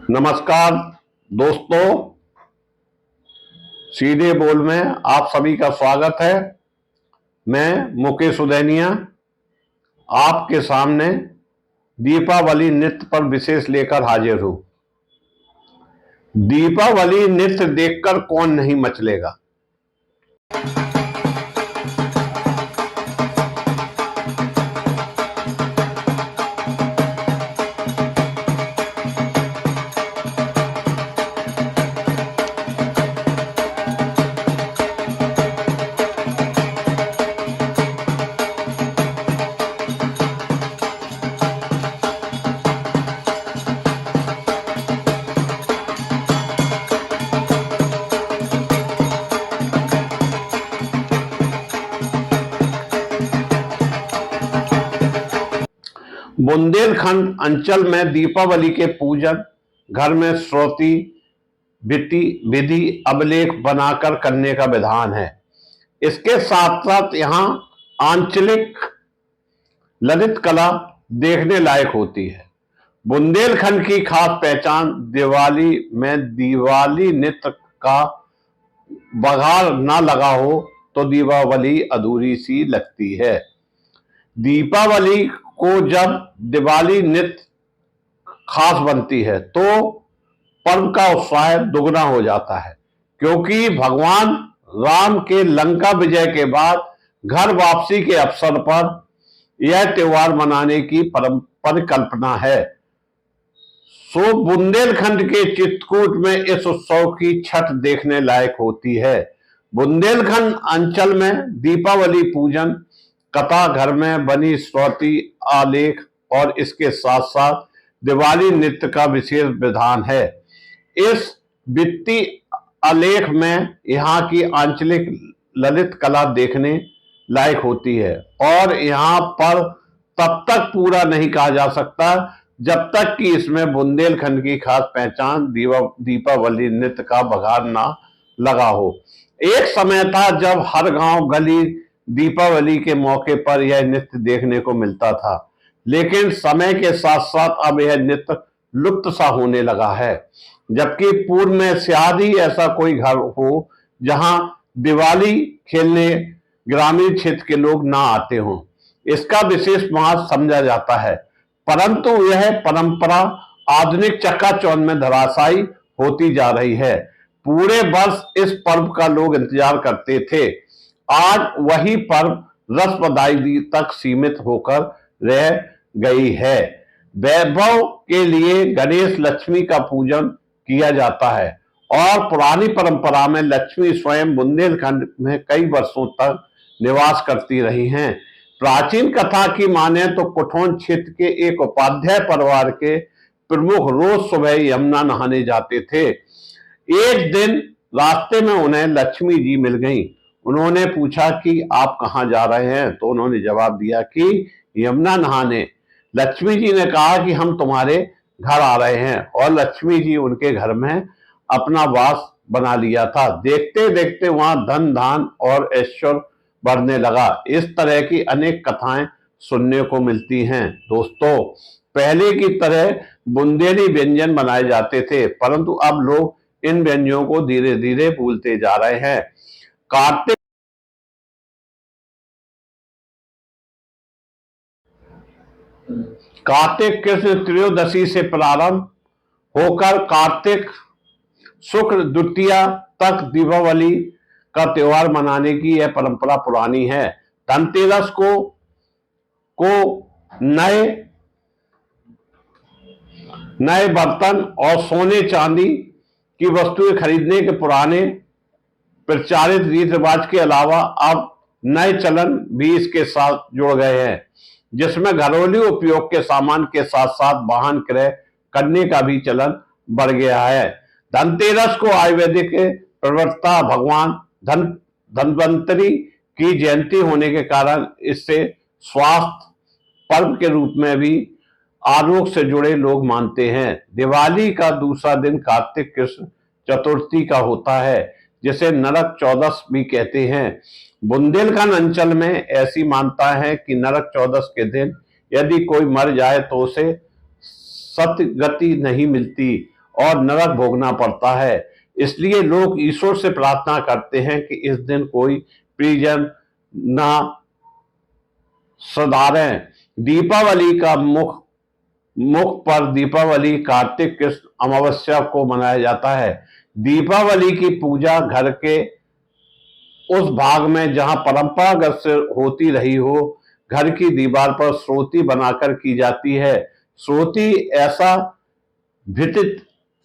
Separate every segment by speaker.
Speaker 1: नमस्कार दोस्तों, सीधे बोल में आप सभी का स्वागत है। मैं मुकेश उदैनिया आपके सामने दीपावली नृत्य पर विशेष लेकर हाजिर हूं। दीपावली नृत्य देखकर कौन नहीं मचलेगा। बुंदेलखंड अंचल में दीपावली के पूजन घर में श्रोती विधि अभिलेख बनाकर करने का विधान है। इसके साथ साथ यहाँ आंचलिक ललित कला देखने लायक होती है। बुंदेलखंड की खास पहचान दिवाली में दिवाली नृत्य का बघार ना लगा हो तो दीपावली अधूरी सी लगती है। दीपावली को जब दिवाली नृत्य खास बनती है तो पर्व का उत्साह दुगना हो जाता है, क्योंकि भगवान राम के लंका विजय के बाद घर वापसी के अवसर पर यह त्योहार मनाने की परिकल्पना है। सो बुंदेलखंड के चित्रकूट में इस उत्सव की छठ देखने लायक होती है। बुंदेलखंड अंचल में दीपावली पूजन कथा घर में बनी श्रुति आलेख और इसके साथ साथ दिवाली नृत्य का विशेष विधान है। इस वित्तीय आलेख में यहाँ की आंचलिक ललित कला देखने लायक होती है और यहाँ पर तब तक पूरा नहीं कहा जा सकता जब तक कि इसमें बुंदेलखंड की खास पहचान दीपावली नृत्य का बघार ना लगा हो। एक समय था जब हर गांव गली दीपावली के मौके पर यह नृत्य देखने को मिलता था, लेकिन समय के साथ साथ अब यह नृत्य लुप्त सा होने लगा है। जबकि पूर्व में शायद ही ऐसा कोई घर हो जहां दिवाली खेलने ग्रामीण क्षेत्र के लोग ना आते हों। इसका विशेष महत्व समझा जाता है, परंतु यह परंपरा आधुनिक चकाचौंध में धराशायी होती जा रही है। पूरे वर्ष इस पर्व का लोग इंतजार करते थे। आज वही पर्व रस्म तक सीमित होकर रह गई है। वैभव के लिए गणेश लक्ष्मी का पूजन किया जाता है और पुरानी परंपरा में लक्ष्मी स्वयं बुंदेलखंड में कई वर्षों तक निवास करती रही हैं। प्राचीन कथा की माने तो कुठौन क्षेत्र के एक उपाध्याय परिवार के प्रमुख रोज सुबह यमुना नहाने जाते थे। एक दिन रास्ते में उन्हें लक्ष्मी जी मिल गईं। उन्होंने पूछा कि आप कहाँ जा रहे हैं, तो उन्होंने जवाब दिया कि यमुना नहाने। लक्ष्मी जी ने कहा कि हम तुम्हारे घर आ रहे हैं, और लक्ष्मी जी उनके घर में अपना वास बना लिया था। देखते देखते वहां धन धान और ऐश्वर्य बढ़ने लगा। इस तरह की अनेक कथाएं सुनने को मिलती हैं। दोस्तों, पहले की तरह बुंदेली व्यंजन बनाए जाते थे, परंतु अब लोग इन व्यंजनों को धीरे धीरे भूलते जा रहे हैं। कार्तिक कृष्ण त्रयोदशी से प्रारंभ होकर कार्तिक शुक्ल द्वितीया तक दीपावली का त्योहार मनाने की यह परंपरा पुरानी है। धनतेरस को नए नए बर्तन और सोने चांदी की वस्तुएं खरीदने के पुराने प्रचारित रीति रिवाज के अलावा अब नए चलन भी इसके साथ जुड़ गए हैं, जिसमें घरेलू उपयोग के सामान के साथ साथ वाहन क्रय करने का भी चलन बढ़ गया है। धनतेरस को आयुर्वेदिक प्रवक्ता भगवान धन्वंतरी की जयंती होने के कारण इससे स्वास्थ्य पर्व के रूप में भी आरोग्य से जुड़े लोग मानते हैं। दिवाली का दूसरा दिन कार्तिक कृष्ण चतुर्थी का होता है, जिसे नरक चौदस भी कहते हैं। बुंदेलखंड अंचल में ऐसी मान्यता है कि नरक चौदस के दिन यदि कोई मर जाए तो उसे सतगति नहीं मिलती और नरक भोगना पड़ता है। इसलिए लोग ईश्वर से प्रार्थना करते हैं कि इस दिन कोई परिजन ना सुधारें। दीपावली का मुख पर दीपावली कार्तिक कृष्ण अमावस्या को मनाया जाता है। दीपावली की पूजा घर के उस भाग में जहां परंपरागत से होती रही हो, घर की दीवार पर स्रोती बनाकर की जाती है। स्रोती ऐसा भित्तिक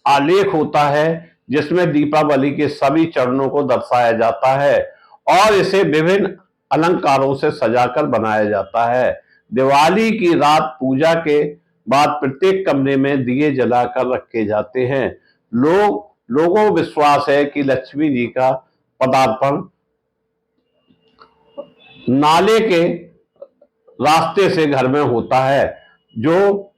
Speaker 1: आलेख होता है जिसमें दीपावली के सभी चरणों को दर्शाया जाता है और इसे विभिन्न अलंकारों से सजाकर बनाया जाता है। दिवाली की रात पूजा के बाद प्रत्येक कमरे में दिए जलाकर रखे जाते हैं। लोगों को विश्वास है कि लक्ष्मी जी का पदार्पण नाले के रास्ते से घर में होता है, जो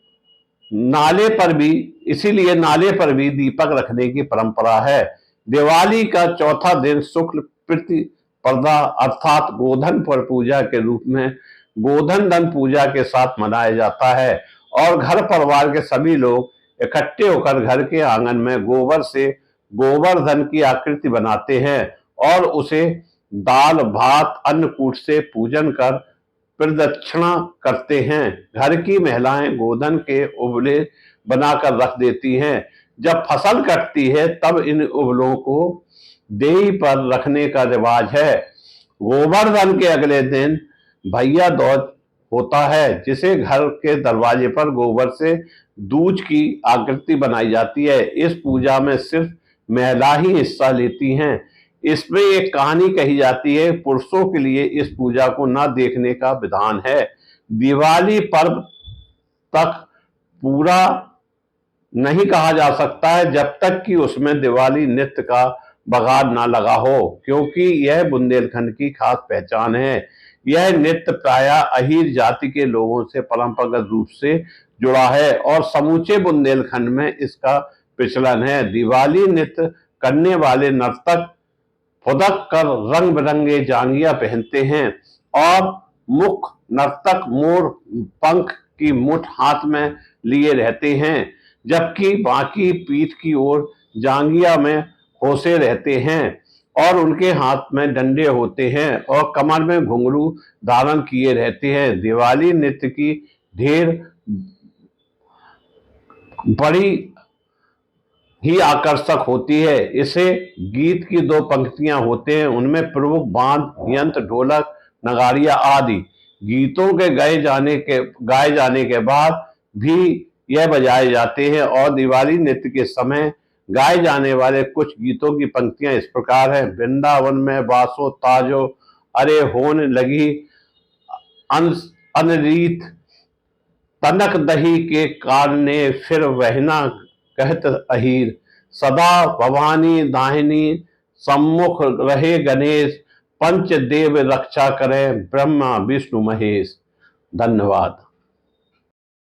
Speaker 1: नाले पर भी इसीलिए नाले पर भी दीपक रखने की परंपरा है। दिवाली का चौथा दिन शुक्ल प्रतिपदा अर्थात गोधन पर पूजा के रूप में गोधन धन पूजा के साथ मनाया जाता है और घर परिवार के सभी लोग इकट्ठे होकर घर के आंगन में गोबर से गोवर्धन की आकृति बनाते हैं और उसे दाल भात अन्नकूट से पूजन कर प्रदक्षिणा करते हैं। घर की महिलाएं गोधन के उबले बनाकर रख देती हैं। जब फसल कटती है तब इन उबलों को देई पर रखने का रिवाज है। गोवर्धन के अगले दिन भैया दूज होता है, जिसे घर के दरवाजे पर गोबर से दूज की आकृति बनाई जाती है। इस पूजा में सिर्फ महिला ही हिस्सा लेती हैं। इसमें एक कहानी कही जाती है। पुरुषों के लिए इस पूजा को न देखने का विधान है। दिवाली पर्व तक पूरा नहीं कहा जा सकता है जब तक कि उसमें दिवाली नृत्य का बघार ना लगा हो, क्योंकि यह बुंदेलखंड की खास पहचान है। यह नृत्य प्रायः अहीर जाति के लोगों से परंपरागत रूप से जुड़ा है और समूचे बुंदेलखंड में इसका प्रचलन है। दिवाली नृत्य करने वाले नर्तक फुदक कर रंग बिरंगे जांघिया पहनते हैं और मुख्य नर्तक मोर पंख की मुठ हाथ में लिए रहते हैं, जबकि बाकी पीठ की ओर जांघिया में खोसे रहते हैं और उनके हाथ में डंडे होते हैं और कमर में घुंघरू धारण किए रहते हैं। दिवाली नृत्य की ढेर बड़ी ही आकर्षक होती है। इसे गीत की दो पंक्तियां होते हैं, उनमें प्रमुख बांध यंत्र ढोलक नगाड़िया आदि गीतों के गाए जाने के बाद भी यह बजाए जाते हैं और दिवाली नृत्य के समय गाए जाने वाले कुछ गीतों की पंक्तियां इस प्रकार हैं। वृंदावन में बासो ताजो अरे होने लगी अनरीत तनक दही के कारणे फिर वहना कहत अहीर सदा भवानी दाहिनी सम्मुख रहे गणेश पंच देव रक्षा करें ब्रह्मा विष्णु महेश। धन्यवाद।